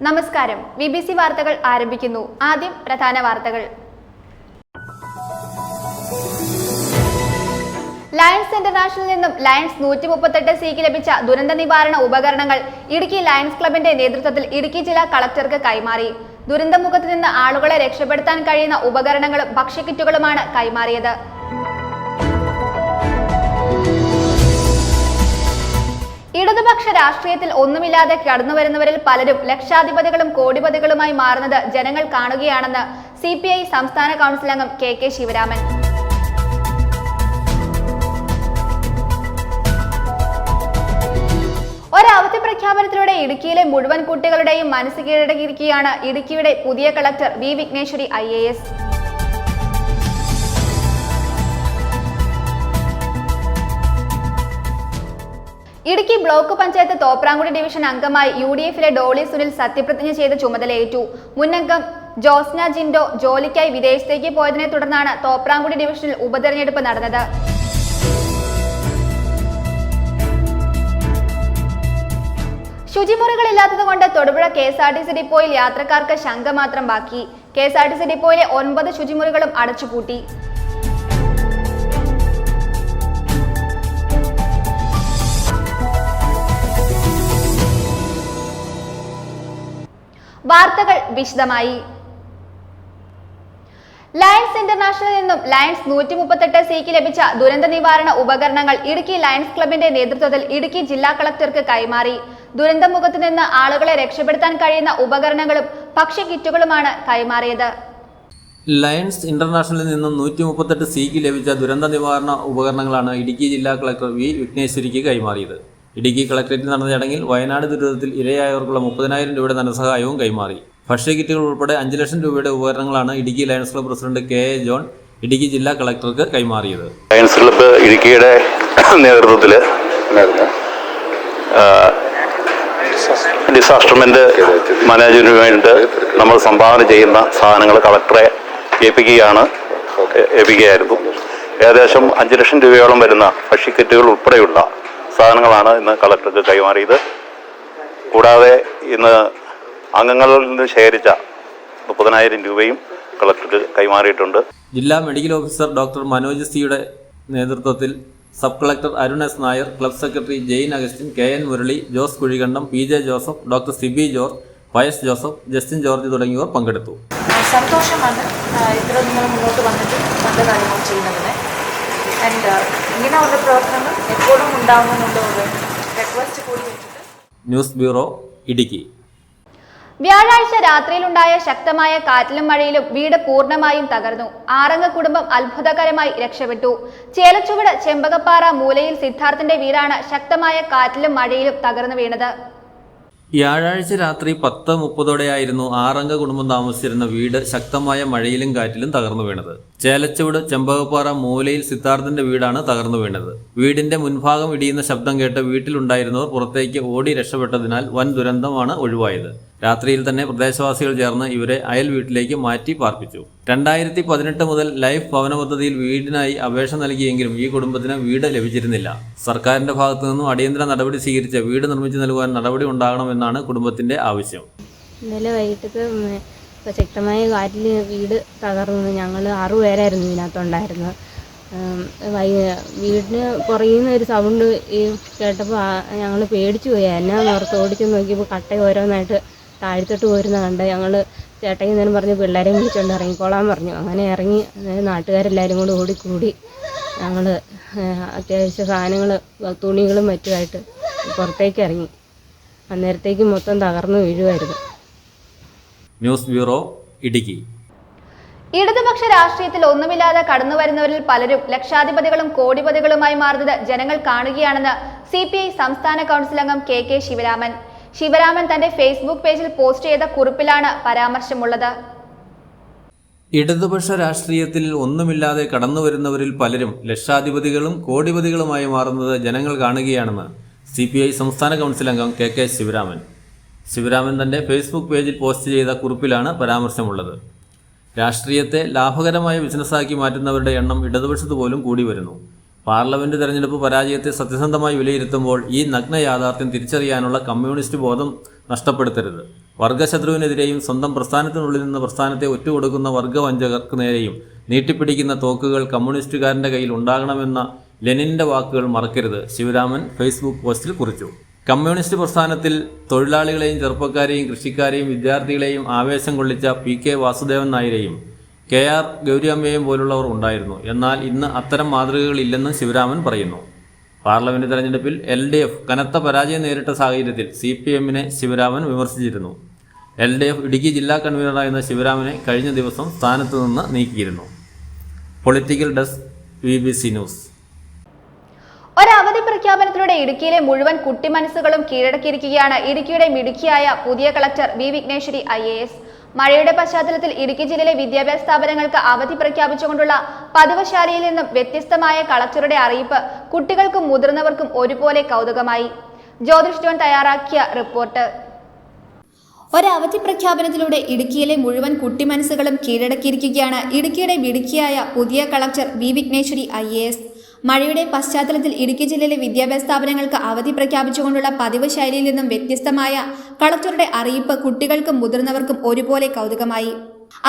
നമസ്കാരം. BBC വാർത്തകൾ ആരംഭിക്കുന്നു. ആദ്യം പ്രധാന വാർത്തകൾ. ലയൺസ് ഇന്റർനാഷണലിൽ നിന്നും ലയൺസ് 138 സിക്ക് ലഭിച്ച ദുരന്ത നിവാരണ ഉപകരണങ്ങൾ ഇടുക്കി ലയൺസ് ക്ലബിന്റെ നേതൃത്വത്തിൽ ഇടുക്കി ജില്ലാ കളക്ടർക്ക് കൈമാറി. ദുരന്തമുഖത്ത് നിന്ന് ആളുകളെ രക്ഷപ്പെടുത്താൻ കഴിയുന്ന ഉപകരണങ്ങളും ഭക്ഷ്യക്കിറ്റുകളുമാണ് കൈമാറിയത്. ഇടതുപക്ഷ രാഷ്ട്രീയത്തിൽ ഒന്നുമില്ലാതെ കടന്നുവരുന്നവരിൽ പലരും ലക്ഷാധിപതികളും കോടിപതികളുമായി മാറുന്നത് ജനങ്ങൾ കാണുകയാണെന്ന് CPI സംസ്ഥാന കൗൺസിൽ അംഗം KK ശിവരാമൻ. ഒരവധി പ്രഖ്യാപനത്തിലൂടെ ഇടുക്കിയിലെ മുഴുവൻ കുട്ടികളുടെയും മനസ്സ് കീഴടക്കിയിരിക്കുകയാണ് ഇടുക്കിയുടെ പുതിയ collector V Vigneshwari IAS. Idukki block panchayat Thopramkudy division അംഗമായി UDF-ലെ ഡോളി സുനിൽ സത്യപ്രതിജ്ഞ ചെയ്ത് ചുമതലയേറ്റു. മുന്നംഗം ജോസ്ന ജിൻഡോ ജോലിക്കായി വിദേശത്തേക്ക് പോയതിനെ തുടർന്നാണ് തോപ്രാംകുടി ഡിവിഷനിൽ ഉപതെരഞ്ഞെടുപ്പ് നടന്നത്. ശുചിമുറികളില്ലാത്തതുകൊണ്ട് തൊടുപുഴ KSRTC ഡിപ്പോയിൽ യാത്രക്കാർക്ക് ശങ്ക മാത്രം ബാക്കി. KSRTC ഡിപ്പോയിലെ 9 ശുചിമുറികളും അടച്ചുപൂട്ടി. വാർത്തകൾ വിശദമായി. ലയൺസ് ഇന്റർനാഷണലിൽ നിന്നും ലയൺസ് 138 സിക്ക് ലഭിച്ച ദുരന്ത നിവാരണ ഉപകരണങ്ങൾ ഇടുക്കി ലയൺസ് ക്ലബിന്റെ നേതൃത്വത്തിൽ ഇടുക്കി ജില്ലാ കളക്ടർക്ക് കൈമാറി. ദുരന്തമുഖത്ത് നിന്ന് ആളുകളെ രക്ഷപ്പെടുത്താൻ കഴിയുന്ന ഉപകരണങ്ങളും ഭക്ഷ്യക്കിറ്റുകളുമാണ് കൈമാറിയത്. ലയൺസ് ഇന്റർനാഷണലിൽ നിന്നും 138 സിക്ക് ലഭിച്ച ദുരന്ത നിവാരണ ഉപകരണങ്ങളാണ് ഇടുക്കി ജില്ലാ കളക്ടർ V വിഘ്നേശ്വരിക്ക് കൈമാറിയത്. ഇടുക്കി കളക്ടറേറ്റിൽ നടന്ന ചടങ്ങിൽ വയനാട് ദുരന്തത്തിൽ ഇരയായവർക്കുള്ള 30,000 രൂപയുടെ ധനസഹായവും കൈമാറി. ഭക്ഷ്യക്കിറ്റുകൾ ഉൾപ്പെടെ 5 ലക്ഷം രൂപയുടെ ഉപകരണങ്ങളാണ് Idukki lions club president KA John Idukki ജില്ലാ കളക്ടർക്ക് കൈമാറിയത്. ലയൺസ് ക്ലബ്ബ് ഇടുക്കിയുടെ നേതൃത്വത്തിൽ ഡിസാസ്റ്റർമെന്റ് മാനേജ്മെന്റിന് വേണ്ടി നമ്മൾ സംഭാവന ചെയ്യുന്ന സാധനങ്ങൾ കളക്ടറെ ഏൽപ്പിക്കുകയായിരുന്നു. ഏകദേശം 5 ലക്ഷം രൂപയോളം വരുന്ന ഭക്ഷ്യക്കിറ്റുകൾ ഉൾപ്പെടെയുള്ള സാധനങ്ങളാണ് ഇന്ന് കളക്ടർക്ക് കൈമാറിയത്. കൂടാതെ ഇന്ന് അംഗങ്ങളിൽ നിന്ന് ശേഖരിച്ച 30,000 രൂപയും കളക്ടർക്ക് കൈമാറിയിട്ടുണ്ട്. ജില്ലാ മെഡിക്കൽ ഓഫീസർ ഡോക്ടർ മനോജ് സിയുടെ നേതൃത്വത്തിൽ sub collector Arun S Nair, club secretary Jain Augustine, KN Murali, Jose Kuzhikandam, PJ Joseph, doctor Sibi George, Pius Joseph, Justin George തുടങ്ങിയവർ പങ്കെടുത്തു. സന്തോഷമാണ് ഇത്ര നിങ്ങൾ മുന്നോട്ട് വന്നിട്ട് നല്ല കാര്യങ്ങൾ ചെയ്യുന്നതിന്. ഇങ്ങനെയുള്ള പ്രവർത്തനങ്ങൾ എപ്പോഴും ഉണ്ടാകുമെന്നുള്ള ഒരു റിക്വസ്റ്റ് കൂടി വെച്ചിട്ട്. News bureau, Idukki. വ്യാഴാഴ്ച രാത്രിയിലുണ്ടായ ശക്തമായ കാറ്റിലും മഴയിലും വീട് പൂർണ്ണമായും തകർന്നു. ആറംഗ കുടുംബം അത്ഭുതകരമായി രക്ഷപ്പെട്ടു. ചേലച്ചുവട് ചെമ്പകപ്പാറ മൂലയിൽ സിദ്ധാർത്ഥിന്റെ വീടാണ് ശക്തമായ കാറ്റിലും മഴയിലും തകർന്നു വീണത്. വ്യാഴാഴ്ച രാത്രി 10:30ഓടെയായിരുന്നു ആറംഗ കുടുംബം താമസിച്ചിരുന്ന വീട് ശക്തമായ മഴയിലും കാറ്റിലും തകർന്നു വീണത്. ചേലച്ചുവട് ചെമ്പകപ്പാറ മൂലയിൽ സിദ്ധാർത്ഥിന്റെ വീടാണ് തകർന്നു വീണത്. വീടിന്റെ മുൻഭാഗം ഇടിയുന്ന ശബ്ദം കേട്ട് വീട്ടിലുണ്ടായിരുന്നവർ പുറത്തേക്ക് ഓടി രക്ഷപ്പെട്ടതിനാൽ വൻ ദുരന്തമാണ് ഒഴിവായത്. രാത്രിയിൽ തന്നെ പ്രദേശവാസികൾ ചേർന്ന് ഇവരെ അയൽ വീട്ടിലേക്ക് മാറ്റി പാർപ്പിച്ചു. 2018 മുതൽ ലൈഫ് ഭവന പദ്ധതിയിൽ വീടിനായി അപേക്ഷ നൽകിയെങ്കിലും ഈ കുടുംബത്തിന് വീട് ലഭിച്ചിരുന്നില്ല. സർക്കാരിന്റെ ഭാഗത്തു നിന്നും അടിയന്തര നടപടി സ്വീകരിച്ച് വീട് നിർമ്മിച്ചു നൽകുവാൻ നടപടി ഉണ്ടാകണമെന്നാണ് കുടുംബത്തിന്റെ ആവശ്യം. ഇന്നലെ വൈകിട്ടൊക്കെ ശക്തമായ കാറ്റിൽ വീട് തകർന്നു. ഞങ്ങൾ 6 പേരായിരുന്നു ഇതിനകത്തുണ്ടായിരുന്നത്. വീടിന് പുറകിൽ നിന്ന് ഒരു സൗണ്ട് കേട്ടപ്പോൾ ഞങ്ങൾ പേടിച്ചു പോയി. എന്നെ ഓർത്ത് ഓടിച്ചു നോക്കിയപ്പോൾ കട്ട ഓരോന്നായിട്ട് താഴ്ത്തോട്ട് പോരുന്ന കണ്ട് ഞങ്ങൾ ചേട്ടയിൽ നിന്നും പറഞ്ഞ് പിള്ളേരെ വിളിച്ചുകൊണ്ട് ഇറങ്ങിക്കോളാൻ പറഞ്ഞു. അങ്ങനെ ഇറങ്ങി നാട്ടുകാരെല്ലാവരും കൂടി ഓടിക്കൂടി ഞങ്ങൾ അത്യാവശ്യ സാധനങ്ങൾ തുണികളും മറ്റുമായിട്ട് പുറത്തേക്ക് ഇറങ്ങി. അന്നേരത്തേക്ക് മൊത്തം തകർന്നു വീഴുമായിരുന്നു. News bureau, Idukki. ഇടതുപക്ഷ രാഷ്ട്രീയത്തിൽ ഒന്നുമില്ലാതെ കടന്നുവരുന്നവരിൽ പലരും ലക്ഷാധിപതികളും കോടിപതികളുമായി മാറുന്നത് ജനങ്ങൾ കാണുകയാണെന്ന് CPI സംസ്ഥാന കൗൺസിൽ അംഗം KK ശിവരാമൻ. ശിവരാമൻ തന്റെ ഫേസ്ബുക്ക് പേജിൽ പോസ്റ്റ് ചെയ്ത കുറിപ്പിലാണ് പരാമർശമുള്ളത്. ഇടതുപക്ഷ രാഷ്ട്രീയത്തിൽ ഒന്നുമില്ലാതെ കടന്നുവരുന്നവരിൽ പലരും ലക്ഷാധിപതികളും കോടിപതികളുമായി മാറുന്നത് ജനങ്ങൾ കാണുകയാണെന്ന് CPI സംസ്ഥാന കൗൺസിൽ അംഗം KK ശിവരാമൻ. ശിവരാമൻ തന്റെ ഫേസ്ബുക്ക് പേജിൽ പോസ്റ്റ് ചെയ്ത കുറിപ്പിലാണ് പരാമർശമുള്ളത്. രാഷ്ട്രീയത്തെ ലാഭകരമായ ബിസിനസ്സാക്കി മാറ്റുന്നവരുടെ എണ്ണം ഇടതുപക്ഷത്ത് പോലും കൂടി വരുന്നു. പാർലമെന്റ് തെരഞ്ഞെടുപ്പ് പരാജയത്തെ സത്യസന്ധമായി വിലയിരുത്തുമ്പോൾ ഈ നഗ്ന യാഥാർത്ഥ്യം തിരിച്ചറിയാനുള്ള കമ്മ്യൂണിസ്റ്റ് ബോധം നഷ്ടപ്പെടുത്തരുത്. വർഗശത്രുവിനെതിരെയും സ്വന്തം പ്രസ്ഥാനത്തിനുള്ളിൽ നിന്ന് പ്രസ്ഥാനത്തെ ഒറ്റുകൊടുക്കുന്ന വർഗവഞ്ചകർക്ക് നേരെയും നീട്ടിപ്പിടിക്കുന്ന തോക്കുകൾ കമ്മ്യൂണിസ്റ്റുകാരൻ്റെ കയ്യിൽ ഉണ്ടാകണമെന്ന ലെനിൻ്റെ വാക്കുകൾ മറക്കരുത്, ശിവരാമൻ ഫേസ്ബുക്ക് പോസ്റ്റിൽ കുറിച്ചു. കമ്മ്യൂണിസ്റ്റ് പ്രസ്ഥാനത്തിൽ തൊഴിലാളികളെയും ചെറുപ്പക്കാരെയും കൃഷിക്കാരെയും വിദ്യാർത്ഥികളെയും ആവേശം കൊള്ളിച്ച PK വാസുദേവൻ നായരെയും KR ഗൗരിയമ്മയെയും പോലുള്ളവർ ഉണ്ടായിരുന്നു. എന്നാൽ ഇന്ന് അത്തരം മാതൃകകളില്ലെന്ന് ശിവരാമൻ പറയുന്നു. പാർലമെന്റ് തെരഞ്ഞെടുപ്പിൽ LDF കനത്ത പരാജയം നേരിട്ട സാഹചര്യത്തിൽ CPM-നെ ശിവരാമൻ വിമർശിച്ചിരുന്നു. LDF ഇടുക്കി ജില്ലാ കൺവീനറായിരുന്ന ശിവരാമനെ കഴിഞ്ഞ ദിവസം സ്ഥാനത്ത് നിന്ന് നീക്കിയിരുന്നു. Political desk BBC news. ഒരവധി പ്രഖ്യാപനത്തിലൂടെ ഇടുക്കിയിലെ മുഴുവൻ കുട്ടി മനസ്സുകളും കീഴടക്കിയിരിക്കുകയാണ് ഇടുക്കിയുടെ മിടുക്കിയായ പുതിയ കളക്ടർ V. വിഘ്നേശ്വരി IAS. മഴയുടെ പശ്ചാത്തലത്തിൽ ഇടുക്കി ജില്ലയിലെ വിദ്യാഭ്യാസ സ്ഥാപനങ്ങൾക്ക് അവധി പ്രഖ്യാപിച്ചുകൊണ്ടുള്ള പതിവുശാലയിൽ നിന്നും വ്യത്യസ്തമായ കളക്ടറുടെ അറിയിപ്പ് കുട്ടികൾക്കും മുതിർന്നവർക്കും ഒരുപോലെ കൗതുകമായി. ജ്യോതിഷ് ജോൺ തയ്യാറാക്കിയ റിപ്പോർട്ട്. ഒരവധി പ്രഖ്യാപനത്തിലൂടെ ഇടുക്കിയിലെ മുഴുവൻ കുട്ടി മനസ്സുകളും കീഴടക്കിയിരിക്കുകയാണ് ഇടുക്കിയുടെ മിടുക്കിയായ പുതിയ കളക്ടർ V. വിഘ്നേശ്വരി IAS. മഴയുടെ പശ്ചാത്തലത്തിൽ ഇടുക്കി ജില്ലയിലെ വിദ്യാഭ്യാസ സ്ഥാപനങ്ങൾക്ക് അവധി പ്രഖ്യാപിച്ചുകൊണ്ടുള്ള പതിവ് ശൈലിയിൽ നിന്നും വ്യത്യസ്തമായ കളക്ടറുടെ അറിയിപ്പ് കുട്ടികൾക്കും മുതിർന്നവർക്കും ഒരുപോലെ കൗതുകമായി.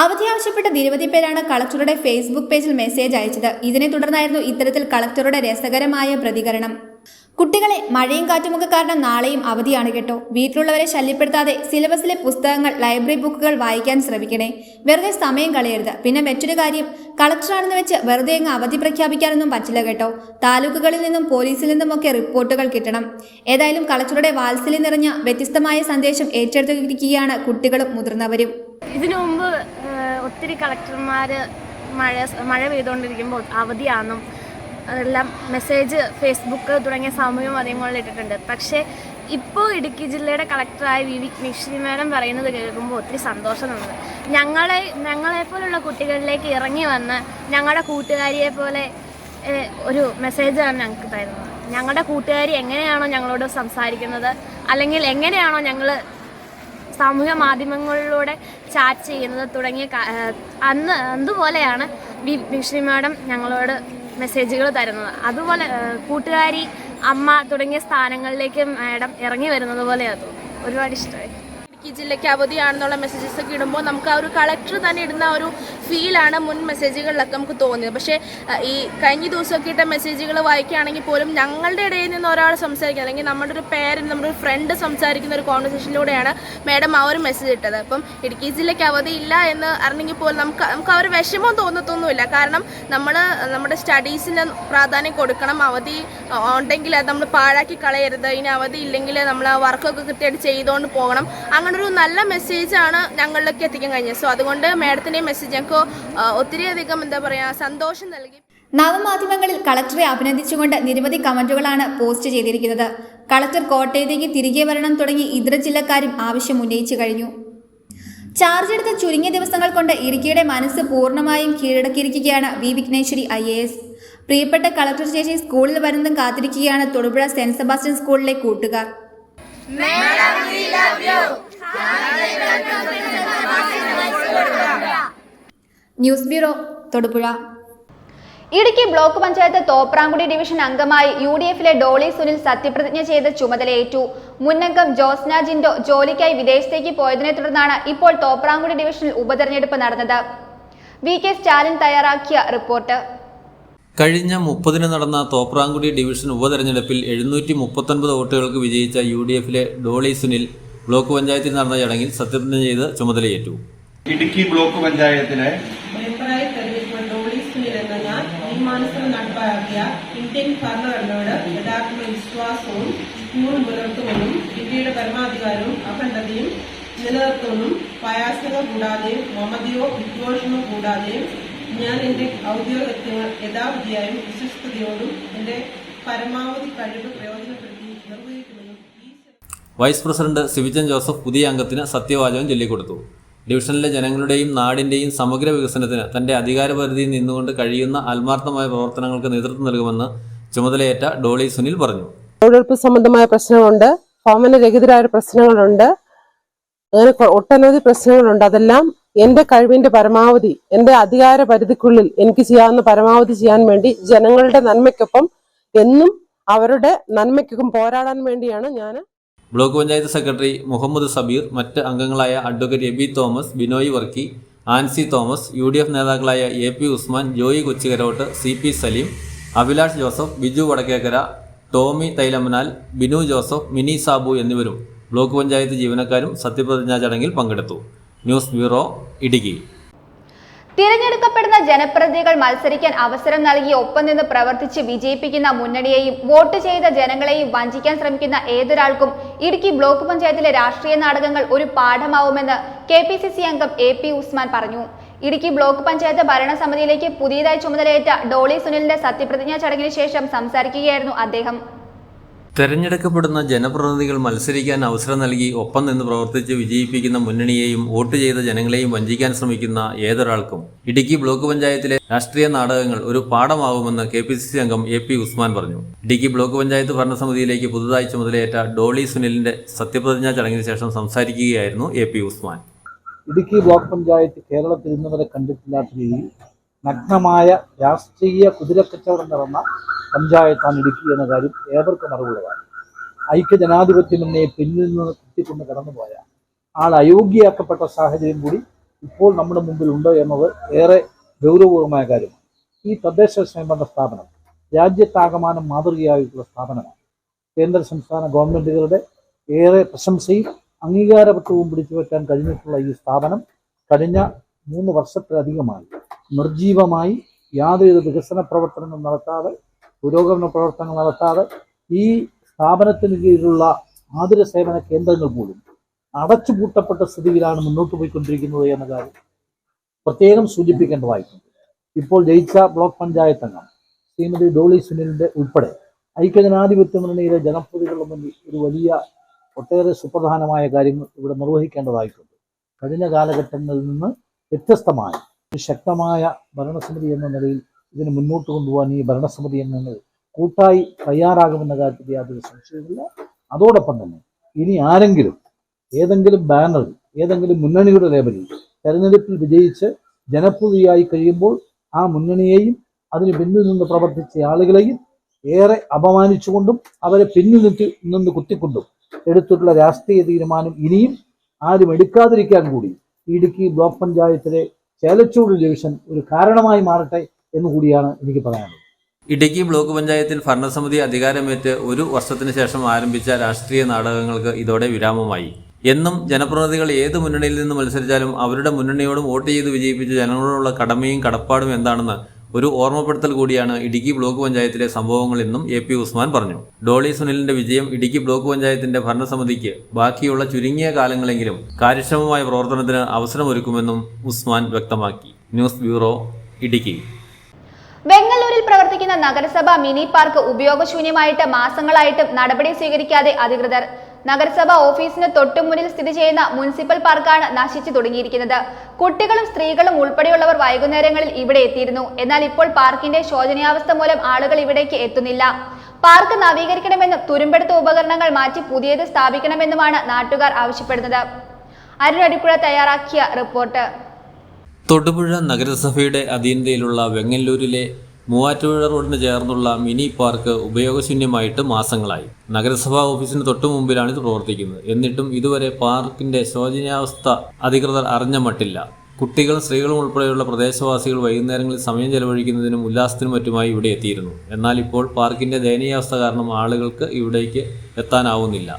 അവധി ആവശ്യപ്പെട്ട നിരവധി പേരാണ് കളക്ടറുടെ ഫേസ്ബുക്ക് പേജിൽ മെസ്സേജ് അയച്ചത്. ഇതിനെ തുടർന്നായിരുന്നു ഇത്തരത്തിൽ കളക്ടറുടെ രസകരമായ പ്രതികരണം. കുട്ടികളെ, മഴയും കാറ്റുമൊക്കെ കാരണം നാളെയും അവധിയാണ് കേട്ടോ. വീട്ടിലുള്ളവരെ ശല്യപ്പെടുത്താതെ സിലബസിലെ പുസ്തകങ്ങൾ, ലൈബ്രറി ബുക്കുകൾ വായിക്കാൻ ശ്രമിക്കണേ. വെറുതെ സമയം കളയരുത്. പിന്നെ മറ്റൊരു കാര്യം, കളക്ടറാണെന്ന് വെച്ച് വെറുതെ അങ്ങ് അവധി പ്രഖ്യാപിക്കാനൊന്നും പറ്റില്ല കേട്ടോ. താലൂക്കുകളിൽ നിന്നും പോലീസിൽ നിന്നുമൊക്കെ റിപ്പോർട്ടുകൾ കിട്ടണം. ഏതായാലും കളക്ടറുടെ വാത്സല്യം നിറഞ്ഞ വ്യത്യസ്തമായ സന്ദേശം ഏറ്റെടുത്തിരിക്കുകയാണ് കുട്ടികളും മുതിർന്നവരും. ഇതിനു മുമ്പ് ഒത്തിരി കളക്ടർമാർ മഴ പെയ്തുകൊണ്ടിരിക്കുമ്പോൾ അവധിയാണെന്നും അതെല്ലാം മെസ്സേജ് ഫേസ്ബുക്ക് തുടങ്ങിയ സാമൂഹ്യ മാധ്യമങ്ങളിൽ ഇട്ടിട്ടുണ്ട്. പക്ഷേ ഇപ്പോൾ ഇടുക്കി ജില്ലയുടെ കളക്ടറായ V. വിഘ്നേശ്വരി മാഡം പറയുന്നത് കേൾക്കുമ്പോൾ ഒത്തിരി സന്തോഷമുണ്ട്. ഞങ്ങളെപ്പോലുള്ള കുട്ടികളിലേക്ക് ഇറങ്ങി വന്ന് ഞങ്ങളുടെ കൂട്ടുകാരിയെ പോലെ ഒരു മെസ്സേജാണ് ഞങ്ങൾക്ക് തരുന്നത്. ഞങ്ങളുടെ കൂട്ടുകാരി എങ്ങനെയാണോ ഞങ്ങളോട് സംസാരിക്കുന്നത്, അല്ലെങ്കിൽ എങ്ങനെയാണോ ഞങ്ങൾ സാമൂഹ്യ മാധ്യമങ്ങളിലൂടെ ചാറ്റ് ചെയ്യുന്നത് തുടങ്ങിയ അതുപോലെയാണ് V. വിഘ്നേശ്വരി മാഡം ഞങ്ങളോട് മെസ്സേജുകൾ തരുന്നത്. അതുപോലെ കൂട്ടുകാരി, അമ്മ തുടങ്ങിയ സ്ഥാനങ്ങളിലേക്ക് മാഡം ഇറങ്ങി വരുന്നത് പോലെയാണ്. ഒരുപാട് ഇഷ്ടമായി. ഈ ജില്ലയ്ക്ക് അവധിയാണെന്നുള്ള മെസ്സേജസ് ഒക്കെ ഇടുമ്പോൾ നമുക്ക് ആ ഒരു കളക്ടർ തന്നെ ഇടുന്ന ഒരു ഫീലാണ് മുൻ മെസ്സേജുകളിലൊക്കെ നമുക്ക് തോന്നിയത്. പക്ഷേ ഈ കഴിഞ്ഞ ദിവസമൊക്കെ ഇട്ട മെസ്സേജുകൾ വായിക്കുകയാണെങ്കിൽ പോലും ഞങ്ങളുടെ ഇടയിൽ നിന്ന് ഒരാൾ സംസാരിക്കുക, അല്ലെങ്കിൽ നമ്മുടെ ഒരു പേരൻറ്, നമ്മുടെ ഒരു ഫ്രണ്ട് സംസാരിക്കുന്ന ഒരു കോൺവെർസേഷനിലൂടെയാണ് മാഡം ആ ഒരു മെസ്സേജ് ഇട്ടത്. അപ്പം ഇടുക്കി ജില്ലയ്ക്ക് അവധിയില്ല എന്ന് അറിഞ്ഞെങ്കിൽ പോലും നമുക്ക് ആ ഒരു വിഷമം തോന്നത്തൊന്നുമില്ല. കാരണം നമ്മുടെ സ്റ്റഡീസിന് പ്രാധാന്യം കൊടുക്കണം. അവധി ഉണ്ടെങ്കിൽ അത് നമ്മൾ പാഴാക്കി കളയരുത്. ഇനി അവധി ഇല്ലെങ്കിൽ നമ്മൾ ആ വർക്കൊക്കെ കൃത്യമായിട്ട് ചെയ്തുകൊണ്ട് പോകണം. അങ്ങനെ ഒരു നല്ല മെസ്സേജാണ് ഞങ്ങളിലേക്ക് എത്തിക്കാൻ കഴിഞ്ഞത്. സോ അതുകൊണ്ട് മാഡത്തിൻ്റെ മെസ്സേജ് ഞങ്ങൾക്ക് ഒത്തിരിയധികം സന്തോഷം നൽകി. നവമാധ്യമങ്ങളിൽ കളക്ടറെ അഭിനന്ദിച്ചുകൊണ്ട് നിരവധി കമന്റുകളാണ് പോസ്റ്റ് ചെയ്തിരിക്കുന്നത്. കളക്ടർ കോട്ടയത്തേക്ക് തിരികെ വരണം തുടങ്ങി ഇതര ജില്ലക്കാരും ആവശ്യം ഉന്നയിച്ചു കഴിഞ്ഞു. ചാർജ് എടുത്ത ചുരുങ്ങിയ ദിവസങ്ങൾ കൊണ്ട് ഇടുക്കിയുടെ മനസ്സ് പൂർണ്ണമായും കീഴടക്കിയിരിക്കുകയാണ് V. വിഘ്നേശ്വരി IAS. പ്രിയപ്പെട്ട കളക്ടർ ചേച്ചി സ്കൂളിൽ വരുന്നതും കാത്തിരിക്കുകയാണ് തൊടുപുഴ സെന്റ് സെബാസ്റ്റ്യൻ സ്കൂളിലെ കൂട്ടുകാർ. News bureau, Thodupuzha. Idukki block panchayat Thopramkudy division അംഗമായി UDF-ലെ ഡോളി സുനിൽ സത്യപ്രതിജ്ഞ ചെയ്ത് ചുമതലയേറ്റു. മുന്നംഗം ജോസ്ന ജിൻഡോ ജോലിക്കായി വിദേശത്തേക്ക് പോയതിനെ തുടർന്നാണ് ഇപ്പോൾ തോപ്രാംകുടി ഡിവിഷനിൽ ഉപതെരഞ്ഞെടുപ്പ് നടന്നത്. VK സ്റ്റാലിൻ തയ്യാറാക്കിയ റിപ്പോർട്ട്. കഴിഞ്ഞ 30-ന് നടന്ന തോപ്രാംകുടി ഡിവിഷൻ ഉപതെരഞ്ഞെടുപ്പിൽ 739 വോട്ടുകൾക്ക് വിജയിച്ച UDF-ലെ ഡോളി സുനിൽ ബ്ലോക്ക് പഞ്ചായത്തിൽ നടന്ന ചടങ്ങിൽ സത്യപ്രതിജ്ഞ ചെയ്ത് ചുമതലയേറ്റു. ഇടുക്കി ബ്ലോക്ക് പഞ്ചായത്തിലെ ഡോളി സുനിൽ എന്ന ഞാൻ തീരുമാനത്തിൽ നടപ്പാക്കിയ ഇന്ത്യൻ ഭരണഘടനയോട് യഥാർത്ഥ വിശ്വാസവും കൂറും പുലർത്തുമെന്നും ഇന്ത്യയുടെ പരമാധികാരവും അഖണ്ഡതയും നിലനിർത്തുമെന്നും പ്രയാസങ്ങൾ കൂടാതെയും മമതയോ വിദ്വേഷമോ കൂടാതെയും ഞാൻ എന്റെ ഔദ്യോഗികത്യങ്ങൾ യഥാവിധിയായും വിശ്വസ്തയോടും എന്റെ പരമാവധി കഴിവ് പ്രയോജനപ്പെടുത്തി നിർവഹിക്കുമെന്നും വൈസ് പ്രസിഡന്റ് സിവിജൻ ജോസഫ് പുതിയ അംഗത്തിന് സത്യവാചകം ചൊല്ലിക്കൊടുത്തു. ഡിവിഷനിലെ ജനങ്ങളുടെയും നാടിന്റെയും സമഗ്ര വികസനത്തിന് തന്റെ അധികാരപരിധിയിൽ നിന്നുകൊണ്ട് കഴിയുന്ന ആത്മാർത്ഥമായ പ്രവർത്തനങ്ങൾക്ക് നേതൃത്വം നൽകുമെന്ന് ചുമതലയേറ്റ ഡോളി സുനിൽ പറഞ്ഞു. തൊഴിലുറപ്പ് സംബന്ധമായ പ്രശ്നങ്ങളുണ്ട്, ഭവനരഹിതരായ പ്രശ്നങ്ങളുണ്ട്, അങ്ങനെ ഒട്ടനവധി പ്രശ്നങ്ങളുണ്ട്. അതെല്ലാം എന്റെ കഴിവിന്റെ പരമാവധി, എന്റെ അധികാര പരിധിക്കുള്ളിൽ എനിക്ക് ചെയ്യാവുന്ന പരമാവധി ചെയ്യാൻ വേണ്ടി ജനങ്ങളുടെ നന്മയ്ക്കൊപ്പം എന്നും അവരുടെ നന്മയ്ക്കൊപ്പം പോരാടാൻ വേണ്ടിയാണ് ഞാൻ. ബ്ലോക്ക് പഞ്ചായത്ത് സെക്രട്ടറി മുഹമ്മദ് സബീർ, മറ്റ് അംഗങ്ങളായ അഡ്വക്കേറ്റ് എബി തോമസ്, ബിനോയ് വർക്കി, ആൻസി തോമസ്, UDF നേതാക്കളായ AP ഉസ്മാൻ, ജോയി കൊച്ചുകരോട്ട്, CP സലീം, അഭിലാഷ് ജോസഫ്, ബിജു വടക്കേക്കര, ടോമി തൈലമനാൽ, ബിനു ജോസഫ്, മിനി സാബു എന്നിവരും ബ്ലോക്ക് പഞ്ചായത്ത് ജീവനക്കാരും സത്യപ്രതിജ്ഞാ ചടങ്ങിൽ പങ്കെടുത്തു. News bureau, Idukki. തിരഞ്ഞെടുക്കപ്പെടുന്ന ജനപ്രതിനിധികൾ മത്സരിക്കാൻ അവസരം നൽകി ഒപ്പം നിന്ന് പ്രവർത്തിച്ച് വിജയിപ്പിക്കുന്ന മുന്നണിയെയും വോട്ട് ചെയ്ത ജനങ്ങളെയും വഞ്ചിക്കാൻ ശ്രമിക്കുന്ന ഏതൊരാൾക്കും ഇടുക്കി ബ്ലോക്ക് പഞ്ചായത്തിലെ രാഷ്ട്രീയ നാടകങ്ങൾ ഒരു പാഠമാവുമെന്ന് KPCC അംഗം AP ഉസ്മാൻ പറഞ്ഞു. ഇടുക്കി ബ്ലോക്ക് പഞ്ചായത്ത് ഭരണസമിതിയിലേക്ക് പുതിയതായി ചുമതലയേറ്റ ഡോളി സുനിലിന്റെ സത്യപ്രതിജ്ഞാ ചടങ്ങിന് ശേഷം സംസാരിക്കുകയായിരുന്നു അദ്ദേഹം. തെരഞ്ഞെടുക്കപ്പെടുന്ന ജനപ്രതിനിധികൾ മത്സരിക്കാൻ അവസരം നൽകി ഒപ്പം നിന്ന് പ്രവർത്തിച്ച് വിജയിപ്പിക്കുന്ന മുന്നണിയെയും വോട്ട് ചെയ്ത ജനങ്ങളെയും വഞ്ചിക്കാൻ ശ്രമിക്കുന്ന ഏതൊരാൾക്കും ഇടുക്കി ബ്ലോക്ക് പഞ്ചായത്തിലെ രാഷ്ട്രീയ നാടകങ്ങൾ ഒരു പാഠമാവുമെന്ന് KPCC അംഗം AP ഉസ്മാൻ പറഞ്ഞു. ഇടുക്കി ബ്ലോക്ക് പഞ്ചായത്ത് ഭരണസമിതിയിലേക്ക് പുതുതായി ചുമതലയേറ്റ ഡോളി സുനിലിന്റെ സത്യപ്രതിജ്ഞാ ചടങ്ങിന് ശേഷം സംസാരിക്കുകയായിരുന്നു AP ഉസ്മാൻ. ഇടുക്കി ബ്ലോക്ക് പഞ്ചായത്ത് കേരളത്തിൽ ഇന്നുവരെ കണ്ടിട്ടില്ലാത്ത രീതിയിൽ നഗ്നമായ രാഷ്ട്രീയ കുതിരക്കച്ചവടം നടന്ന പഞ്ചായത്താണ് ഇടുക്കി എന്ന കാര്യം ഏവർക്കും അറിവുള്ളതാണ്. ഐക്യജനാധിപത്യ മുന്നണിയെ പിന്നിൽ നിന്ന് കുത്തിക്കൊണ്ട് കടന്നുപോയ ആൾ അയോഗ്യയാക്കപ്പെട്ട സാഹചര്യം കൂടി ഇപ്പോൾ നമ്മുടെ മുമ്പിൽ ഉണ്ട് എന്നത് ഏറെ ഗൗരവപൂർവമായ കാര്യമാണ്. ഈ തദ്ദേശ സ്വയംഭരണ സ്ഥാപനം രാജ്യത്താകമാനം മാതൃകയായിട്ടുള്ള സ്ഥാപനമാണ്. കേന്ദ്ര സംസ്ഥാന ഗവൺമെൻറ്റുകളുടെ ഏറെ പ്രശംസയും അംഗീകാരപത്രവും പിടിച്ചു വയ്ക്കാൻ കഴിഞ്ഞിട്ടുള്ള ഈ സ്ഥാപനം കഴിഞ്ഞ 3 വർഷത്തിലധികമായി നിർജീവമായി യാതൊരു വികസന പ്രവർത്തനങ്ങൾ നടത്താതെ, പുരോഗമന പ്രവർത്തനങ്ങൾ നടത്താതെ ഈ സ്ഥാപനത്തിന് കീഴിലുള്ള ആതുര സേവന കേന്ദ്രങ്ങൾ പോലും അടച്ചുപൂട്ടപ്പെട്ട സ്ഥിതിയിലാണ് മുന്നോട്ട് പോയിക്കൊണ്ടിരിക്കുന്നത് എന്ന കാര്യം പ്രത്യേകം സൂചിപ്പിക്കേണ്ടതായിട്ടുണ്ട്. ഇപ്പോൾ ജയിച്ച ബ്ലോക്ക് പഞ്ചായത്ത് അംഗം ശ്രീമതി ഡോളി സുനിലിന്റെ ഉൾപ്പെടെ ഐക്യജനാധിപത്യ മുന്നണിയിലെ ജനപ്രതിനിധികളുടെ മുന്നിൽ ഒരു വലിയ ഒട്ടേറെ സുപ്രധാനമായ കാര്യങ്ങൾ ഇവിടെ നിർവഹിക്കേണ്ടതായിട്ടുണ്ട്. കഴിഞ്ഞ കാലഘട്ടങ്ങളിൽ നിന്ന് വ്യത്യസ്തമായ ഒരു ശക്തമായ ഭരണസമിതി എന്ന നിലയിൽ ഇതിന് മുന്നോട്ട് കൊണ്ടുപോകാൻ ഈ ഭരണസമിതി അംഗങ്ങൾ കൂട്ടായി തയ്യാറാകുമെന്ന കാര്യത്തിൽ യാതൊരു സംശയമില്ല. അതോടൊപ്പം തന്നെ ഇനി ആരെങ്കിലും ഏതെങ്കിലും ബാനറിൽ, ഏതെങ്കിലും മുന്നണിയുടെ ലേബലിൽ തെരഞ്ഞെടുപ്പിൽ വിജയിച്ച് ജനപ്രതിനിധിയായി കഴിയുമ്പോൾ ആ മുന്നണിയെയും അതിന് പിന്നിൽ നിന്ന് പ്രവർത്തിച്ച ആളുകളെയും ഏറെ അപമാനിച്ചുകൊണ്ടും അവരെ പിന്നിൽ നിന്ന് കുത്തിക്കൊണ്ടും എടുത്തിട്ടുള്ള രാഷ്ട്രീയ തീരുമാനം ഇനിയും ആരും എടുക്കാതിരിക്കാൻ കൂടി ഇടുക്കി ബ്ലോക്ക് പഞ്ചായത്തിലെ ചേലച്ചൂട് ഡിവിഷൻ ഒരു കാരണമായി മാറട്ടെ എന്നുകൂടിയാണ് എനിക്ക് പറയാനുള്ളത്. ഇടുക്കി ബ്ലോക്ക് പഞ്ചായത്തിൽ ഭരണസമിതി അധികാരമേറ്റ് 1 വർഷത്തിന് ശേഷം ആരംഭിച്ച രാഷ്ട്രീയ നാടകങ്ങൾക്ക് ഇതോടെ വിരാമമായി. എന്നും ജനപ്രതിനിധികൾ ഏത് മുന്നണിയിൽ നിന്ന് മത്സരിച്ചാലും അവരുടെ മുന്നണിയോടും വോട്ട് ചെയ്ത് വിജയിപ്പിച്ച ജനങ്ങളോടുള്ള കടമയും കടപ്പാടും എന്താണെന്ന് ഒരു ഓർമ്മപ്പെടുത്തൽ കൂടിയാണ് ഇടുക്കി ബ്ലോക്ക് പഞ്ചായത്തിലെ സംഭവങ്ങൾ എന്നും AP ഉസ്മാൻ പറഞ്ഞു. ഡോളി സുനിലിന്റെ വിജയം ഇടുക്കി ബ്ലോക്ക് പഞ്ചായത്തിന്റെ ഭരണസമിതിക്ക് ബാക്കിയുള്ള ചുരുങ്ങിയ കാലങ്ങളെങ്കിലും കാര്യക്ഷമമായ പ്രവർത്തനത്തിന് അവസരമൊരുക്കുമെന്നും ഉസ്മാൻ വ്യക്തമാക്കി. News bureau, Idukki. വെങ്ങല്ലൂരിൽ പ്രവർത്തിക്കുന്ന നഗരസഭ മിനി പാർക്ക് ഉപയോഗശൂന്യമായിട്ട് മാസങ്ങളായിട്ടും നടപടി സ്വീകരിക്കാതെ അധികൃതർ. നഗരസഭ ഓഫീസിന് തൊട്ടുമുന്നിൽ സ്ഥിതി ചെയ്യുന്ന മുനിസിപ്പൽ പാർക്കാണ് നശിച്ചു തുടങ്ങിയിരിക്കുന്നത്. കുട്ടികളും സ്ത്രീകളും ഉൾപ്പെടെയുള്ളവർ വൈകുന്നേരങ്ങളിൽ ഇവിടെ എത്തിയിരുന്നു. എന്നാൽ ഇപ്പോൾ പാർക്കിന്റെ ശോചനീയാവസ്ഥ മൂലം ആളുകൾ ഇവിടേക്ക് എത്തുന്നില്ല. പാർക്ക് നവീകരിക്കണമെന്നും തുരുമ്പെടുത്ത ഉപകരണങ്ങൾ മാറ്റി പുതിയത് സ്ഥാപിക്കണമെന്നുമാണ് നാട്ടുകാർ ആവശ്യപ്പെടുന്നത്. അരുൺ അടിക്കുഴ തയ്യാറാക്കിയ റിപ്പോർട്ട്. തൊടുപുഴ നഗരസഭയുടെ അധീനതയിലുള്ള വെങ്ങല്ലൂരിലെ മൂവാറ്റുപുഴ റോഡിന് ചേർന്നുള്ള മിനി പാർക്ക് ഉപയോഗശൂന്യമായിട്ട് മാസങ്ങളായി. നഗരസഭാ ഓഫീസിന് തൊട്ടു മുമ്പിലാണ് ഇത് പ്രവർത്തിക്കുന്നത്. എന്നിട്ടും ഇതുവരെ പാർക്കിന്റെ ശോചനീയാവസ്ഥ അധികൃതർ അറിഞ്ഞ മട്ടില്ല. കുട്ടികളും സ്ത്രീകളും ഉൾപ്പെടെയുള്ള പ്രദേശവാസികൾ വൈകുന്നേരങ്ങളിൽ സമയം ചെലവഴിക്കുന്നതിനും ഉല്ലാസത്തിനും മറ്റുമായി ഇവിടെ എത്തിയിരുന്നു. എന്നാൽ ഇപ്പോൾ പാർക്കിന്റെ ദയനീയാവസ്ഥ കാരണം ആളുകൾക്ക് ഇവിടേക്ക് എത്താനാവുന്നില്ല.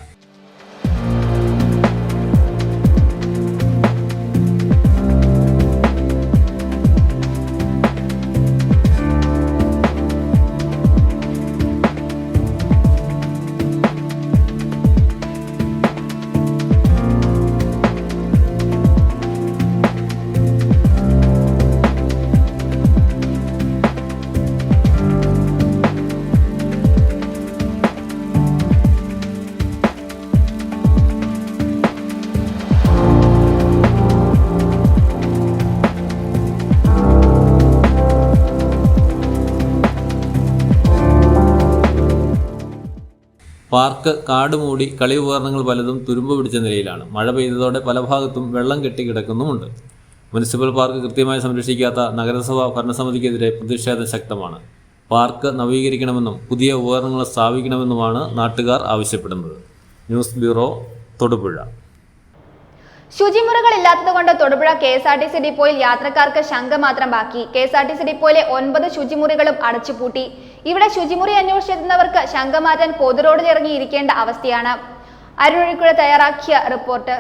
പാർക്ക് കാടുമൂടി കളി ഉപകരണങ്ങൾ പലതും തുരുമ്പ് പിടിച്ച നിലയിലാണ്. മഴ പെയ്തതോടെ പല ഭാഗത്തും വെള്ളം കെട്ടിക്കിടക്കുന്നുമുണ്ട്. മുനിസിപ്പൽ പാർക്ക് കൃത്യമായി സംരക്ഷിക്കാത്ത നഗരസഭാ ഭരണസമിതിക്കെതിരെ പ്രതിഷേധം ശക്തമാണ്. പാർക്ക് നവീകരിക്കണമെന്നും പുതിയ ഉപകരണങ്ങൾ സ്ഥാപിക്കണമെന്നുമാണ് നാട്ടുകാർ ആവശ്യപ്പെടുന്നത്. News bureau, Thodupuzha. ശുചിമുറികളില്ലാത്തതുകൊണ്ട് തൊടുപുഴ KSRTC ഡിപ്പോയിൽ യാത്രക്കാർക്ക് ശങ്ക മാത്രം ബാക്കി. KSRTC ഡിപ്പോയിലെ 9 ശുചിമുറികളും അടച്ചുപൂട്ടി. ഇവിടെ ശുചിമുറി അന്വേഷിച്ചെത്തുന്നവർക്ക് ശങ്ക മാറ്റാൻ പൊതുറോഡിലിറങ്ങിയിരിക്കേണ്ട അവസ്ഥയാണ്. അരുണൊഴിക്കുഴ തയ്യാറാക്കിയ റിപ്പോർട്ട്.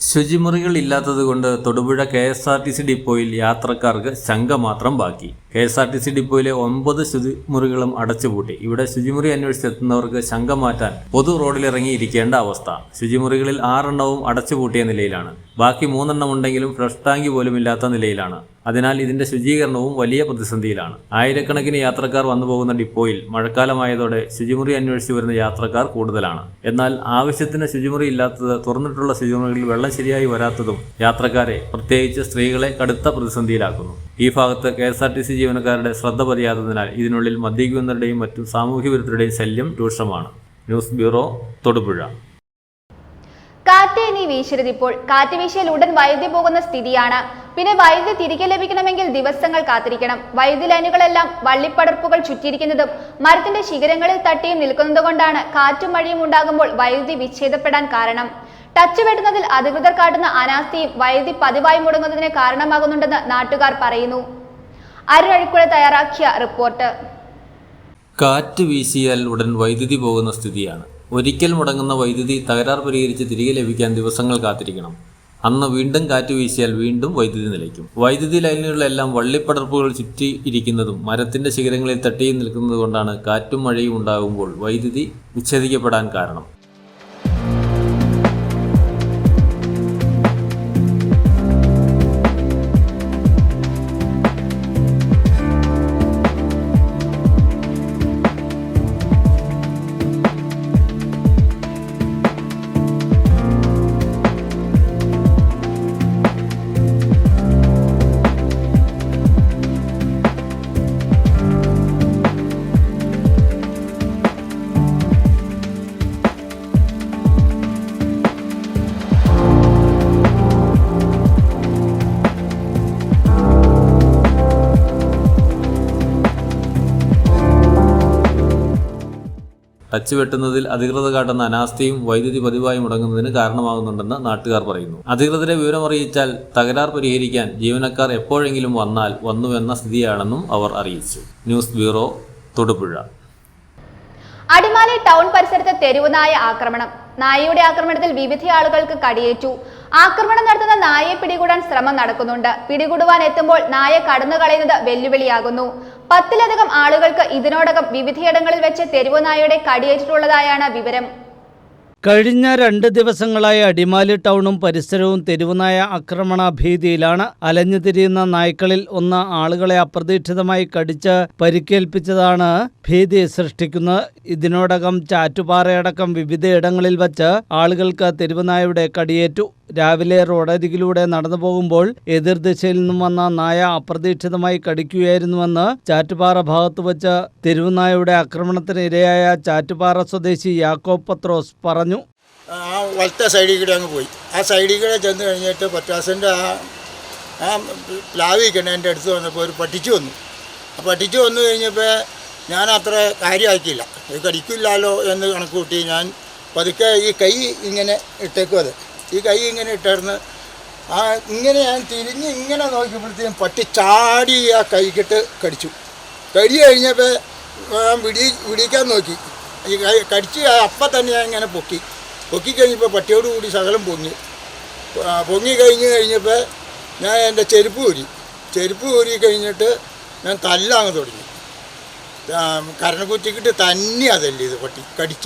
ശുചിമുറികൾ ഇല്ലാത്തതുകൊണ്ട് തൊടുപുഴ KSRTC ഡിപ്പോയിൽ യാത്രക്കാർക്ക് ശങ്ക മാത്രം ബാക്കി. KSRTC ഡിപ്പോയിലെ 9 ശുചിമുറികളും അടച്ചുപൂട്ടി. ഇവിടെ ശുചിമുറി അന്വേഷിച്ചെത്തുന്നവർക്ക് ശങ്ക മാറ്റാൻ പൊതു റോഡിലിറങ്ങിയിരിക്കേണ്ട അവസ്ഥ. ശുചിമുറികളിൽ 6 എണ്ണവും അടച്ചുപൂട്ടിയ നിലയിലാണ്. ബാക്കി 3 എണ്ണം ഉണ്ടെങ്കിലും ഫ്ലഷ് ടാങ്ക് പോലും ഇല്ലാത്ത നിലയിലാണ്. അതിനാൽ ഇതിന്റെ ശുചീകരണവും വലിയ പ്രതിസന്ധിയിലാണ്. ആയിരക്കണക്കിന് യാത്രക്കാർ വന്നു പോകുന്ന ഡിപ്പോയിൽ മഴക്കാലമായതോടെ ശുചിമുറി അന്വേഷിച്ച് വരുന്ന യാത്രക്കാർ കൂടുതലാണ്. എന്നാൽ ആവശ്യത്തിന് ശുചിമുറി ഇല്ലാത്തത്, തുറന്നിട്ടുള്ള ശുചിമുറികളിൽ വെള്ളം ശരിയായി വരാത്തതും യാത്രക്കാരെ, പ്രത്യേകിച്ച് സ്ത്രീകളെ കടുത്ത പ്രതിസന്ധിയിലാക്കുന്നു. ഈ ഭാഗത്ത് KSRTC ജീവനക്കാരുടെ ശ്രദ്ധ പതിയാത്തതിനാൽ ഇതിനുള്ളിൽ മദ്യപിക്കുന്നവരുടെയും മറ്റും സാമൂഹ്യ വിരുദ്ധരുടെയും ശല്യം രൂക്ഷമാണ്. News bureau, Thodupuzha. കാറ്റ് ഇനി വീശരുതിപ്പോൾ. കാറ്റ് വീശിയാൽ ഉടൻ വൈദ്യുതി പോകുന്ന സ്ഥിതിയാണ്. പിന്നെ വൈദ്യുതി തിരികെ ലഭിക്കണമെങ്കിൽ ദിവസങ്ങൾ കാത്തിരിക്കണം. വൈദ്യുതി ലൈനുകളെല്ലാം വള്ളിപ്പടർപ്പുകൾ ചുറ്റിയിരിക്കുന്നതും മരത്തിന്റെ ശിഖരങ്ങളിൽ തട്ടിയും നിൽക്കുന്നതുകൊണ്ടാണ് കാറ്റും മഴയും ഉണ്ടാകുമ്പോൾ വൈദ്യുതി വിച്ഛേദപ്പെടാൻ കാരണം. ടച്ച് വെട്ടുന്നതിൽ അധികൃതർ കാട്ടുന്ന അനാസ്ഥയും വൈദ്യുതി പതിവായി മുടങ്ങുന്നതിന് കാരണമാകുന്നുണ്ടെന്ന് നാട്ടുകാർ പറയുന്നു. അരുണൊഴിക്കുഴ തയ്യാറാക്കിയ റിപ്പോർട്ട്. കാറ്റ് വീശിയാൽ ഉടൻ വൈദ്യുതി പോകുന്ന സ്ഥിതിയാണ്. ഒരിക്കൽ മുടങ്ങുന്ന വൈദ്യുതി തകരാർ പരിഹരിച്ച് തിരികെ ലഭിക്കാൻ ദിവസങ്ങൾ കാത്തിരിക്കണം. അന്ന് വീണ്ടും കാറ്റ് വീശിയാൽ വീണ്ടും വൈദ്യുതി നിലയ്ക്കും. വൈദ്യുതി ലൈനുകളിലെല്ലാം വള്ളിപ്പടർപ്പുകൾ ചുറ്റിയിരിക്കുന്നതും മരത്തിന്റെ ശിഖരങ്ങളിൽ തട്ടിയും നിൽക്കുന്നത് കൊണ്ടാണ് കാറ്റും മഴയും ഉണ്ടാകുമ്പോൾ വൈദ്യുതി വിച്ഛേദിക്കപ്പെടാൻ കാരണം. ടച്ച് വെട്ടുന്നതിൽ അധികൃതർ കാട്ടുന്ന അനാസ്ഥയും വൈദ്യുതി പതിവായി മുടങ്ങുന്നതിന് കാരണമാകുന്നുണ്ടെന്ന് നാട്ടുകാർ പറയുന്നു. അധികൃതരെ വിവരമറിയിച്ചാൽ തകരാർ പരിഹരിക്കാൻ ജീവനക്കാർ എപ്പോഴെങ്കിലും വന്നാൽ വന്നുവെന്ന സ്ഥിതിയാണെന്നും അവർ അറിയിച്ചു. News bureau, Thodupuzha. Adimali town പരിസരത്ത് തെരുവുനായ ആക്രമണം. നായയുടെ ആക്രമണത്തിൽ വിവിധ ആളുകൾക്ക് കടിയേറ്റു. ആക്രമണം നടത്തുന്ന നായയെ പിടികൂടാൻ ശ്രമം നടക്കുന്നുണ്ട്. പിടികൂടുവാൻ എത്തുമ്പോൾ നായ കടന്നു കളയുന്നത് വെല്ലുവിളിയാകുന്നു. 10ലധികം ആളുകൾക്ക് ഇതിനോടകം വിവിധയിടങ്ങളിൽ വെച്ച് തെരുവുനായയുടെ കടിയേറ്റിട്ടുള്ളതായാണ് വിവരം. കഴിഞ്ഞ 2 ദിവസങ്ങളായി അടിമാലി ടൗണും പരിസരവും തെരുവുനായ ആക്രമണ ഭീതിയിലാണ്. അലഞ്ഞുതിരിയുന്ന നായ്ക്കളിൽ ഒന്ന് ആളുകളെ അപ്രതീക്ഷിതമായി കടിച്ച് പരിക്കേൽപ്പിച്ചതാണ് ഭീതി സൃഷ്ടിക്കുന്നത്. ഇതിനോടകം ചാറ്റുപാറയടക്കം വിവിധയിടങ്ങളിൽ വച്ച് ആളുകൾക്ക് തെരുവുനായയുടെ കടിയേറ്റു. രാവിലെ റോഡരികിലൂടെ നടന്നു പോകുമ്പോൾ എതിർദിശയിൽ നിന്നും വന്ന നായ അപ്രതീക്ഷിതമായി കടിക്കുകയായിരുന്നുവെന്ന് ചാറ്റുപാറ ഭാഗത്ത് വച്ച് തെരുവുനായയുടെ ആക്രമണത്തിന് ഇരയായ ചാറ്റുപാറ സ്വദേശി യാക്കോബ് പത്രോസ് പറഞ്ഞു. ആ വലത്തെ സൈഡിൽ കൂടെ അങ്ങ് പോയി. ആ സൈഡിൽ കൂടെ ചെന്ന് കഴിഞ്ഞിട്ട് പറ്റാസിൻ്റെ ആ പ്ലാവി കിണൻ്റെ അടുത്ത് വന്നപ്പോൾ ഒരു പട്ടിച്ചു വന്നു. ആ പട്ടിച്ചു വന്നു കഴിഞ്ഞപ്പോൾ ഞാൻ അത്ര കാര്യമാക്കിയില്ല. ഇത് കടിക്കില്ലല്ലോ എന്ന് കണക്ക് കൂട്ടി ഞാൻ പതുക്കെ ഈ കൈ ഇങ്ങനെ ഇട്ടേക്കും. അത് ഈ കൈ ഇങ്ങനെ ഇട്ടായിരുന്നു. ആ ഇങ്ങനെ ഞാൻ തിരിഞ്ഞ് ഇങ്ങനെ നോക്കിയപ്പോഴത്തേക്കും പട്ടി ചാടി ആ കൈക്കിട്ട് കടിച്ചു. കടി കഴിഞ്ഞപ്പോൾ വിടിക്കാൻ നോക്കി. ഈ കടിച്ച് അപ്പം തന്നെ ഞാൻ ഇങ്ങനെ പൊക്കിക്കഴിഞ്ഞപ്പോൾ പട്ടിയോട് കൂടി ശകലം പൊങ്ങി കഴിഞ്ഞപ്പോൾ ഞാൻ എൻ്റെ ചെരുപ്പ് ഊരി കഴിഞ്ഞിട്ട് ഞാൻ തല്ലാങ്ങ് തുടങ്ങി. കരണക്കുറ്റിക്കിട്ട് തന്നെ അതല്ലേ ഇത് പട്ടി കടിച്ച.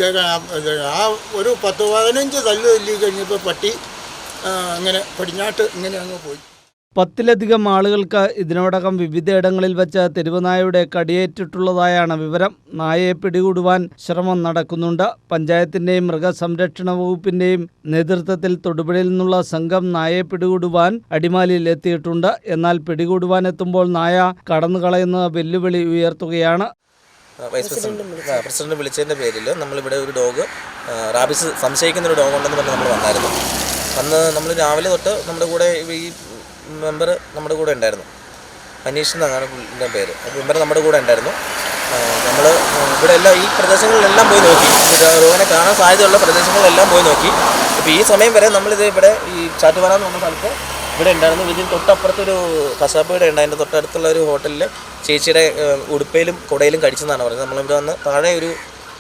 ആ ഒരു 10-15 തല്ല് തല്ലി കഴിഞ്ഞപ്പോൾ പട്ടി അങ്ങനെ പടിഞ്ഞാട്ട് ഇങ്ങനെ അങ്ങ് പോയി. 10ലധികം ആളുകൾക്ക് ഇതിനോടകം വിവിധയിടങ്ങളിൽ വെച്ച് തെരുവുനായയുടെ കടിയേറ്റിട്ടുള്ളതായാണ് വിവരം. നായയെ പിടികൂടുവാൻ ശ്രമം നടക്കുന്നുണ്ട്. പഞ്ചായത്തിൻ്റെയും മൃഗസംരക്ഷണ വകുപ്പിൻ്റെയും നേതൃത്വത്തിൽ തൊടുപുഴയിൽ നിന്നുള്ള സംഘം നായയെ പിടികൂടുവാൻ അടിമാലിയിൽ എത്തിയിട്ടുണ്ട്. എന്നാൽ പിടികൂടുവാൻ എത്തുമ്പോൾ നായ കടന്നു കളയുന്ന വെല്ലുവിളി ഉയർത്തുകയാണ്. വൈസ് പ്രസിഡന്റ് വിളിച്ചതിൻ്റെ പേരിൽ നമ്മളിവിടെ ഒരു ഡോഗ് റാബിസ് സംശയിക്കുന്ന ഒരു ഡോഗ് ഉണ്ടെന്ന് പറഞ്ഞ് നമ്മൾ വന്നായിരുന്നു. അന്ന് നമ്മൾ രാവിലെ തൊട്ട് നമ്മുടെ കൂടെ ഈ മെമ്പർ നമ്മുടെ കൂടെ ഉണ്ടായിരുന്നു. അനീഷ് എന്നാണ് പുള്ളിൻ്റെ പേര്. മെമ്പർ നമ്മുടെ കൂടെ ഉണ്ടായിരുന്നു. നമ്മൾ ഇവിടെ എല്ലാം ഈ പ്രദേശങ്ങളിലെല്ലാം പോയി നോക്കി, രോഗിനെ കാണാൻ സാധ്യതയുള്ള പ്രദേശങ്ങളിലെല്ലാം പോയി നോക്കി. ഇപ്പോൾ ഈ സമയം വരെ നമ്മളിത് ഇവിടെ ഈ ചാറ്റുപാറ എന്ന് പറഞ്ഞ സ്ഥലത്ത് ഇവിടെ ഉണ്ടായിരുന്നു. ഇതിന് തൊട്ടപ്പുറത്തൊരു കശാപ്പ് ഇവിടെ ഉണ്ട്. അതിൻ്റെ തൊട്ടടുത്തുള്ള ഒരു ഹോട്ടലിൽ ചേച്ചിയുടെ ഉടുപ്പയിലും കുടയിലും കടിച്ചെന്നാണ് പറയുന്നത്. നമ്മളിവിടെ വന്ന് താഴെ ഒരു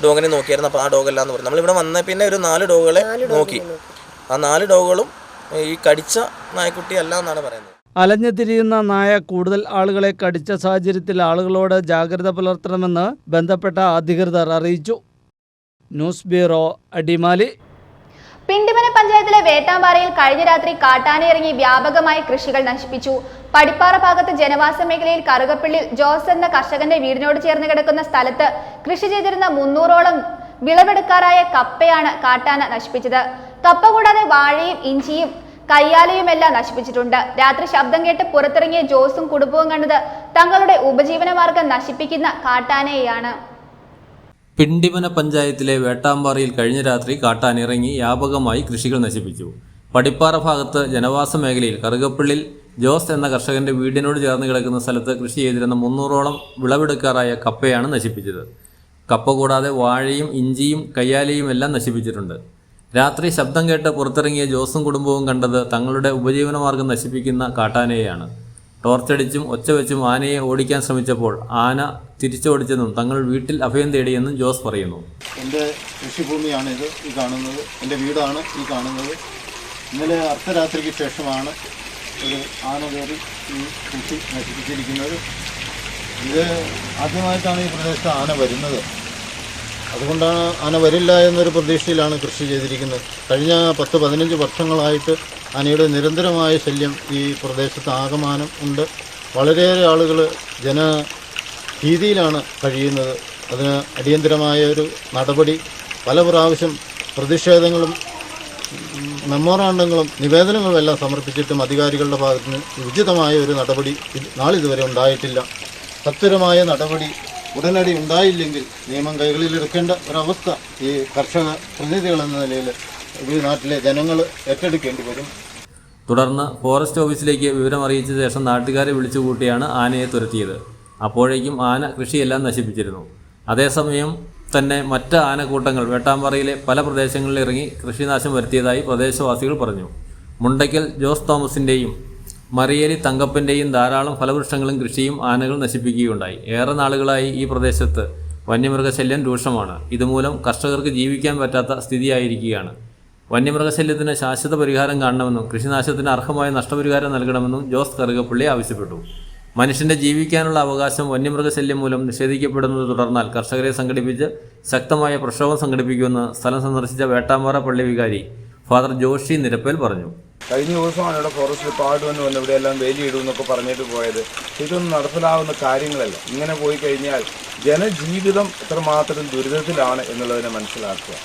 ഡോഗിനെ നോക്കിയായിരുന്നു. അപ്പോൾ ആ ഡോഗല്ല എന്ന് പറഞ്ഞു. നമ്മളിവിടെ വന്ന പിന്നെ ഒരു 4 ഡോഗുകളെ നോക്കി. ആ 4 ഡോഗുകളും ഈ കടിച്ച നായ്ക്കുട്ടി അല്ല എന്നാണ് പറയുന്നത്. അലഞ്ഞു തിരിയുന്ന നായ കൂടുതൽ ആളുകളെ കടിച്ച സാഹചര്യത്തിൽ ആളുകളോട് ജാഗ്രത പുലർത്തണമെന്ന് ബന്ധപ്പെട്ട അധികൃതർ അറിയിച്ചു. News bureau, Adimali. പിണ്ടിമന പഞ്ചായത്തിലെ വേട്ടാമ്പാറയിൽ കഴിഞ്ഞ രാത്രി കാട്ടാനയിറങ്ങി വ്യാപകമായി കൃഷികൾ നശിപ്പിച്ചു. പടിപ്പാറ ഭാഗത്ത് ജനവാസ മേഖലയിൽ കറുകപ്പള്ളിയിൽ ജോസ് എന്ന കർഷകന്റെ വീടിനോട് ചേർന്ന് കിടക്കുന്ന സ്ഥലത്ത് കൃഷി ചെയ്തിരുന്ന 300ഓളം വിളവെടുക്കാറായ കപ്പയാണ് കാട്ടാന നശിപ്പിച്ചത്. കപ്പ കൂടാതെ വാഴയും ഇഞ്ചിയും കയ്യാലയുമെല്ലാം നശിപ്പിച്ചിട്ടുണ്ട്. രാത്രി ശബ്ദം കേട്ട് പുറത്തിറങ്ങിയ ജോസും കുടുംബവും കണ്ടത് തങ്ങളുടെ ഉപജീവന മാർഗം നശിപ്പിക്കുന്ന കാട്ടാനയെയാണ്. പിണ്ടിമന പഞ്ചായത്തിലെ വേട്ടാമ്പാറയിൽ കഴിഞ്ഞ രാത്രി കാട്ടാനിറങ്ങി വ്യാപകമായി കൃഷികൾ നശിപ്പിച്ചു. പടിപ്പാറ ഭാഗത്ത് ജനവാസ മേഖലയിൽ കറുകപ്പള്ളിൽ ജോസ് എന്ന കർഷകന്റെ വീടിനോട് ചേർന്ന് കിടക്കുന്ന സ്ഥലത്ത് കൃഷി ചെയ്തിരുന്ന 300ഓളം വിളവെടുക്കാറായ കപ്പയാണ് നശിപ്പിച്ചത്. കപ്പ കൂടാതെ വാഴയും ഇഞ്ചിയും കയ്യാലയും എല്ലാം നശിപ്പിച്ചിട്ടുണ്ട്. രാത്രി ശബ്ദം കേട്ട് പുറത്തിറങ്ങിയ ജോസും കുടുംബവും കണ്ടത് തങ്ങളുടെ ഉപജീവനമാർഗം നശിപ്പിക്കുന്ന കാട്ടാനയെയാണ്. ടോർച്ചടിച്ചും ഒച്ചവെച്ചും ആനയെ ഓടിക്കാൻ ശ്രമിച്ചപ്പോൾ ആന തിരിച്ചോടിച്ചെന്നും തങ്ങൾ വീട്ടിൽ അഭയം തേടിയെന്നും ജോസ് പറയുന്നു. എൻ്റെ കൃഷിഭൂമിയാണ് ഈ കാണുന്നത്. എൻ്റെ വീടാണ് ഈ കാണുന്നത്. ഇന്നലെ അർദ്ധരാത്രിക്ക് ശേഷമാണ് ഒരു ആന കയറി ഈ കൃഷി നശിപ്പിച്ചിരിക്കുന്നത്. ഇത് ആദ്യമായിട്ടാണ് ഈ പ്രദേശത്ത് ആന വരുന്നത്. അതുകൊണ്ടാണ് ആന വരില്ല എന്നൊരു പ്രതീക്ഷയിലാണ് കൃഷി ചെയ്തിരിക്കുന്നത്. കഴിഞ്ഞ 10-15 വർഷങ്ങളായിട്ട് ആനയുടെ നിരന്തരമായ ശല്യം ഈ പ്രദേശത്ത് ആകമാനം ഉണ്ട്. വളരെയേറെ ആളുകൾ ജനഭീതിയിലാണ് കഴിയുന്നത്. അതിന് അടിയന്തരമായ ഒരു നടപടി പല പ്രാവശ്യം പ്രതിഷേധങ്ങളും മെമ്മോറാണ്ടങ്ങളും നിവേദനങ്ങളും എല്ലാം സമർപ്പിച്ചിട്ടും അധികാരികളുടെ ഭാഗത്ത് നിന്ന് ഉചിതമായ ഒരു നടപടി നാളിതുവരെ ഉണ്ടായിട്ടില്ല. സത്വരമായ നടപടി ഉടനടി ഉണ്ടായില്ലെങ്കിൽ നിയമം കൈകളിലെടുക്കേണ്ട ഒരവസ്ഥ ഈ കർഷക പ്രതിനിധികൾ എന്ന നിലയിൽ ഈ നാട്ടിലെ ജനങ്ങൾ ഏറ്റെടുക്കേണ്ടി വരും. തുടർന്ന് ഫോറസ്റ്റ് ഓഫീസിലേക്ക് വിവരം അറിയിച്ച ശേഷം നാട്ടുകാരെ വിളിച്ചുകൂട്ടിയാണ് ആനയെ തുരത്തിയത്. അപ്പോഴേക്കും ആന കൃഷിയെല്ലാം നശിപ്പിച്ചിരുന്നു. അതേസമയം തന്നെ മറ്റ് ആനക്കൂട്ടങ്ങൾ വേട്ടാമ്പാറയിലെ പല പ്രദേശങ്ങളിൽ ഇറങ്ങി കൃഷിനാശം വരുത്തിയതായി പ്രദേശവാസികൾ പറഞ്ഞു. മുണ്ടയ്ക്കൽ ജോസ് തോമസിൻ്റെയും മറിയേലി തങ്കപ്പൻ്റെയും ധാരാളം ഫലവൃക്ഷങ്ങളും കൃഷിയും ആനകൾ നശിപ്പിക്കുകയുണ്ടായി. ഏറെ നാളുകളായി ഈ പ്രദേശത്ത് വന്യമൃഗശല്യം രൂക്ഷമാണ്. ഇതുമൂലം കർഷകർക്ക് ജീവിക്കാൻ പറ്റാത്ത സ്ഥിതിയായിരിക്കുകയാണ്. വന്യമൃഗശല്യത്തിന് ശാശ്വത പരിഹാരം കാണണമെന്നും കൃഷിനാശത്തിന് അർഹമായ നഷ്ടപരിഹാരം നൽകണമെന്നും ജോസ് കറുകപ്പള്ളി ആവശ്യപ്പെട്ടു. മനുഷ്യൻ്റെ ജീവിക്കാനുള്ള അവകാശം വന്യമൃഗശല്യം മൂലം നിഷേധിക്കപ്പെടുന്നത് തുടർന്നാൽ കർഷകരെ സംഘടിപ്പിച്ച് ശക്തമായ പ്രക്ഷോഭം സംഘടിപ്പിക്കുമെന്ന് സ്ഥലം സന്ദർശിച്ച വേട്ടാമ്പാറ പള്ളി വികാരി ഫാദർ ജോഷി നിരപ്പേൽ പറഞ്ഞു. കഴിഞ്ഞ ദിവസമാണ് ഇവിടെ ഫോറസ്റ്റ് ഡിപ്പാർട്ട്മെൻറ്റ് വന്ന് ഇവിടെയെല്ലാം വേലിയിടുമെന്നൊക്കെ പറഞ്ഞിട്ട് പോയത്. ഇതൊന്നും നടപ്പിലാവുന്ന കാര്യങ്ങളല്ല. ഇങ്ങനെ പോയി കഴിഞ്ഞാൽ ജനജീവിതം എത്രമാത്രം ദുരിതത്തിലാണ് എന്നുള്ളതിനെ മനസ്സിലാക്കുക.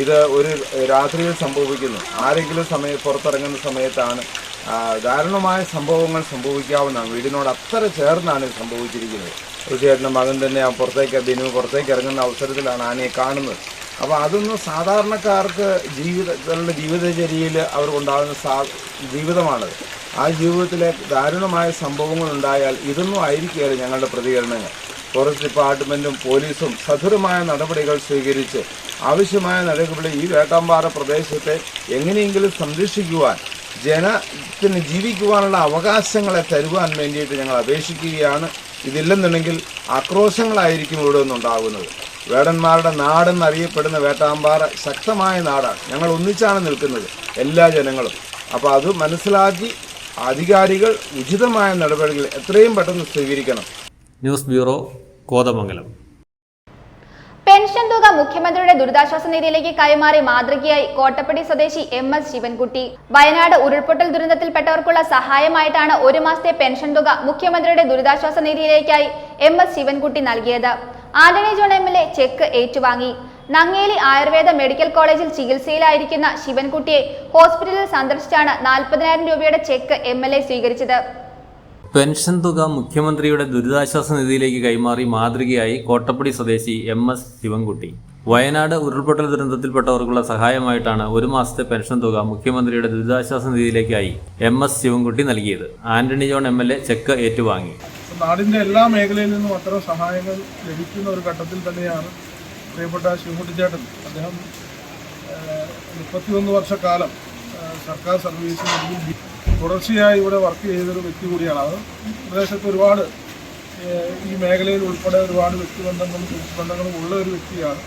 ഇത് ഒരു രാത്രിയിൽ സംഭവിക്കുന്നു. ആരെങ്കിലും പുറത്തിറങ്ങുന്ന സമയത്താണ് ദാരുണമായ സംഭവങ്ങൾ സംഭവിക്കാവുന്നതാണ്. വീടിനോട് അത്ര ചേർന്നാണ് ഇത് സംഭവിച്ചിരിക്കുന്നത്. ഒരു ചേട്ടൻ്റെ മകൻ തന്നെ പുറത്തേക്ക് ഇറങ്ങുന്ന അവസരത്തിലാണ് ആനയെ കാണുന്നത്. അപ്പോൾ അതൊന്നും സാധാരണക്കാർക്ക് ജീവിതചര്യയിൽ അവർക്കുണ്ടാകുന്ന ജീവിതമാണത്. ആ ജീവിതത്തിലെ ദാരുണമായ സംഭവങ്ങൾ ഉണ്ടായാൽ ഇതൊന്നും ആയിരിക്കുകയില്ല ഞങ്ങളുടെ പ്രതികരണങ്ങൾ. ഫോറസ്റ്റ് ഡിപ്പാർട്ട്മെൻറ്റും പോലീസും സധുരമായ നടപടികൾ സ്വീകരിച്ച് ആവശ്യമായ നടപടി ഈ വേട്ടാമ്പാറ പ്രദേശത്തെ എങ്ങനെയെങ്കിലും സംരക്ഷിക്കുവാൻ ജനത്തിന് ജീവിക്കുവാനുള്ള അവകാശങ്ങളെ തരുവാൻ വേണ്ടിയിട്ട് ഞങ്ങൾ അപേക്ഷിക്കുകയാണ്. ഇതില്ലെന്നുണ്ടെങ്കിൽ ആക്രോശങ്ങളായിരിക്കും ഇവിടെ നിന്നുണ്ടാകുന്നത്. വേടന്മാരുടെ നാടെന്നറിയപ്പെടുന്ന വേട്ടാമ്പാറ ശക്തമായ നാടാണ്. ഞങ്ങൾ ഒന്നിച്ചാണ് നിൽക്കുന്നത്, എല്ലാ ജനങ്ങളും. അപ്പോൾ അത് മനസ്സിലാക്കി അധികാരികൾ ഉചിതമായ നടപടികൾ എത്രയും പെട്ടെന്ന് സ്വീകരിക്കണം. News bureau, Kothamangalam. പെൻഷൻ തുക മുഖ്യമന്ത്രിയുടെ ദുരിതാശ്വാസ നിധിയിലേക്ക് കൈമാറി മാതൃകയായി കോട്ടപ്പടി സ്വദേശി MS ശിവൻകുട്ടി. വയനാട് ഉരുൾപൊട്ടൽ ദുരന്തത്തിൽപ്പെട്ടവർക്കുള്ള സഹായമായിട്ടാണ് 1 മാസത്തെ പെൻഷൻ തുക മുഖ്യമന്ത്രിയുടെ ദുരിതാശ്വാസ നിധിയിലേക്കായി MS ശിവൻകുട്ടി നൽകിയത്. ആന്റണി ജോൺ MLA ചെക്ക് ഏറ്റുവാങ്ങി. നങ്ങേലി ആയുർവേദ മെഡിക്കൽ കോളേജിൽ ചികിത്സയിലായിരിക്കുന്ന ശിവൻകുട്ടിയെ ഹോസ്പിറ്റലിൽ സന്ദർശിച്ചാണ് 40,000 രൂപയുടെ ചെക്ക് MLA സ്വീകരിച്ചത്. പെൻഷൻ തുക മുഖ്യമന്ത്രിയുടെ ദുരിതാശ്വാസ നിധിയിലേക്ക് കൈമാറി മാതൃകയായി കോട്ടപ്പടി സ്വദേശി MS ശിവൻകുട്ടി. വയനാട് ഉരുൾപൊട്ടൽ ദുരന്തത്തിൽപ്പെട്ടവർക്കുള്ള സഹായമായിട്ടാണ് 1 മാസത്തെ പെൻഷൻ തുക മുഖ്യമന്ത്രിയുടെ ദുരിതാശ്വാസ നിധിയിലേക്കായി MS ശിവൻകുട്ടി നൽകിയത്. ആന്റണി ജോൺ MLA ചെക്ക് ഏറ്റുവാങ്ങി. നാടിൻ്റെ എല്ലാ മേഖലയിൽ നിന്നും അത്തരം സഹായങ്ങൾ ലഭിക്കുന്ന ഒരു ഘട്ടത്തിൽ തന്നെയാണ് പ്രിയപ്പെട്ട ശിവൻകുട്ടിച്ചേട്ടൻ, അദ്ദേഹം 31 വർഷക്കാലം സർക്കാർ സർവീസിൽ തുടർച്ചയായി ഇവിടെ വർക്ക് ചെയ്തൊരു വ്യക്തി കൂടിയാണ്. അത് പ്രദേശത്ത് ഒരുപാട് ഈ മേഖലയിൽ ഉൾപ്പെടെ ഒരുപാട് വ്യക്തിബന്ധങ്ങളും സുഹൃത്തുബന്ധങ്ങളും ഉള്ള ഒരു വ്യക്തിയാണ്.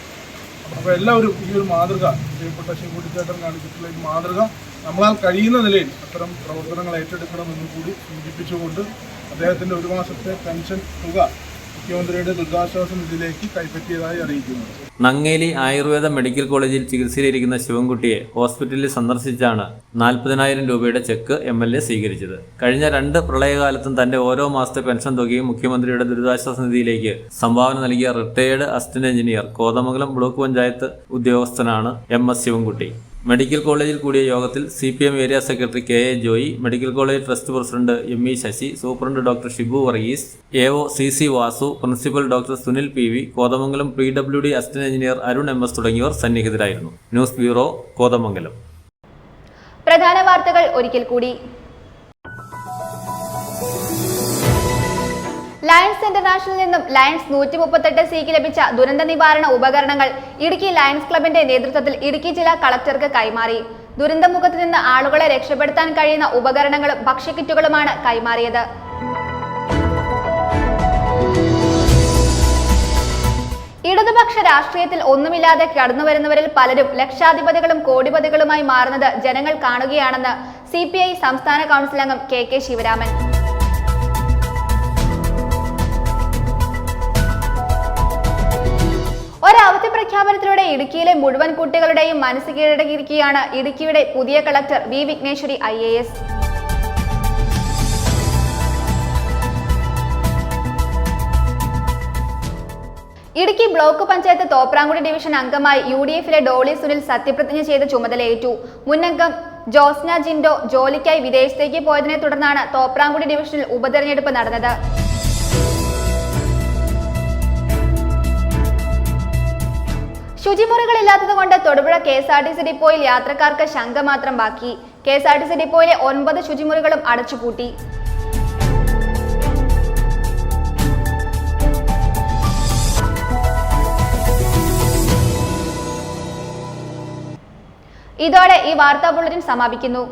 അപ്പോൾ എല്ലാവരും ഈ ഒരു മാതൃക, പ്രിയപ്പെട്ട ശിവൻകുട്ടിച്ചേട്ടൻ കാണിച്ചിട്ടുള്ള ഈ മാതൃക നമ്മളാൽ കഴിയുന്ന നിലയിൽ അത്തരം പ്രവർത്തനങ്ങൾ ഏറ്റെടുക്കണമെന്ന് കൂടി സൂചിപ്പിച്ചുകൊണ്ട് അദ്ദേഹത്തിൻ്റെ 1 മാസത്തെ പെൻഷൻ തുക മുഖ്യമന്ത്രിയുടെ ദുരിതാശ്വാസ നിധിയിലേക്ക് കൈപ്പറ്റിയതായി അറിയിക്കുന്നു. നങ്ങേലി ആയുർവേദ മെഡിക്കൽ കോളേജിൽ ചികിത്സയിലിരിക്കുന്ന ശിവൻകുട്ടിയെ ഹോസ്പിറ്റലിൽ സന്ദർശിച്ചാണ് 40,000 രൂപയുടെ ചെക്ക് MLA സ്വീകരിച്ചത്. കഴിഞ്ഞ 2 പ്രളയകാലത്തും തന്റെ ഓരോ മാസത്തെ പെൻഷൻ തുകയും മുഖ്യമന്ത്രിയുടെ ദുരിതാശ്വാസ നിധിയിലേക്ക് സംഭാവന നൽകിയ retired assistant engineer Kothamangalam block panchayat ഉദ്യോഗസ്ഥനാണ് MS ശിവൻകുട്ടി. മെഡിക്കൽ കോളേജിൽ കൂടിയ യോഗത്തിൽ CPM area secretary KA Joy, medical college trust president ME Sasi, superintendent doctor Shibu Varghese, AO CC Vasu, principal doctor Sunil PV, Kothamangalam PWD assistant engineer Arun MS തുടങ്ങിയവർ സന്നിഹിതരായിരുന്നു. News bureau, Kothamangalam. പ്രധാന വാർത്തകൾ ഒരിക്കൽ കൂടി. ലയൺസ് ഇന്റർനാഷണലിൽ നിന്നും ലയൺസ് 138 ലഭിച്ച ദുരന്ത നിവാരണ ഉപകരണങ്ങൾ ഇടുക്കി ലയൺസ് ക്ലബിന്റെ നേതൃത്വത്തിൽ ഇടുക്കി ജില്ലാ കളക്ടർക്ക് കൈമാറി. ദുരന്തമുഖത്ത് നിന്ന് ആളുകളെ രക്ഷപ്പെടുത്താൻ കഴിയുന്ന ഉപകരണങ്ങളും ഭക്ഷ്യക്കിറ്റുകളുമാണ് കൈമാറിയത്. ഇടതുപക്ഷ രാഷ്ട്രീയത്തിൽ ഒന്നുമില്ലാതെ കടന്നുവരുന്നവരിൽ പലരും ലക്ഷാധിപതികളും കോടിപതികളുമായി മാറുന്നത് ജനങ്ങൾ കാണുകയാണെന്ന് CPI സംസ്ഥാന കൗൺസിൽ അംഗം KK ശിവരാമൻ. ഒരവധി പ്രഖ്യാപനത്തിലൂടെ ഇടുക്കിയിലെ മുഴുവൻ കുട്ടികളുടെയും മനസ്സ് കീഴടക്കിയിരിക്കുകയാണ് ഇടുക്കിയുടെ പുതിയ collector V Vigneshwari IAS. Idukki block panchayat Thopramkudy division അംഗമായി UDF-ലെ ഡോളി സുനിൽ സത്യപ്രതിജ്ഞ ചെയ്ത് ചുമതലയേറ്റു. മുന്നംഗം ജോസ്ന ജിൻഡോ ജോലിക്കായി വിദേശത്തേക്ക് പോയതിനെ തുടർന്നാണ് തോപ്രാംകുടി ഡിവിഷനിൽ ഉപതെരഞ്ഞെടുപ്പ് നടന്നത്. ശുചിമുറികളില്ലാത്തതുകൊണ്ട് തൊടുപുഴ KSRTC ഡിപ്പോയിൽ യാത്രക്കാർക്ക് ശങ്ക മാത്രം ബാക്കി. KSRTC ഡിപ്പോയിലെ 9 ശുചിമുറികളും അടച്ചുപൂട്ടി. ഇതോടെ ഈ വാർത്താ ബുള്ളറ്റിൻ സമാപിക്കുന്നു.